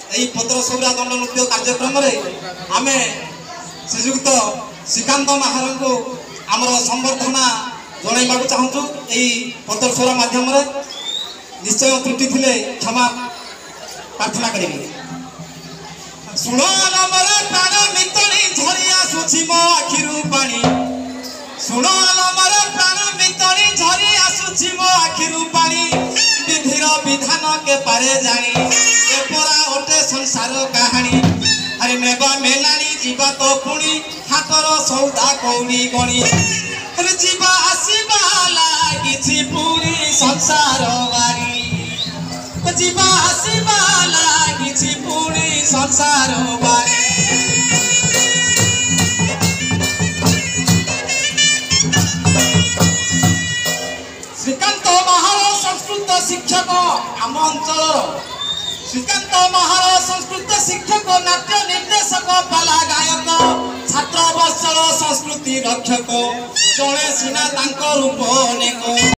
यही पत्र सौरा दंड नृत्य कार्यक्रम आम श्रीजुक्त श्रीकांत महार को आमर संबर्धना जनइबा चाहूँ। यही पत्र सौरा मध्यम निश्चय त्रुटि थे क्षमा प्रार्थना करी। शुण आलमर प्राण मितणी झरी आसुछि मो आखिरु पानी। शुण आलमर प्राण मितणी झरी आसुछि मो आखिरु पानी। विधिर विधान के पारे जानी ए परा ओटे संसार कहानी। अरे नेबा मेलानी जीवा तो पुणी हाटर सौदा कौड़ी गणी। अरे जीवा आसीबा लागिछि पुणी संसार बारी। जीवा आसीबा लागिछि पुणी संसार बारी। श्रीकांत महार संस्कृत शिक्षक आम अंचल। श्रीकांत महार संस्कृत शिक्षक नाट्य निर्देशक पाला गायक छात्र बत्सल संस्कृति रक्षक जड़े सीना रूप अनेक।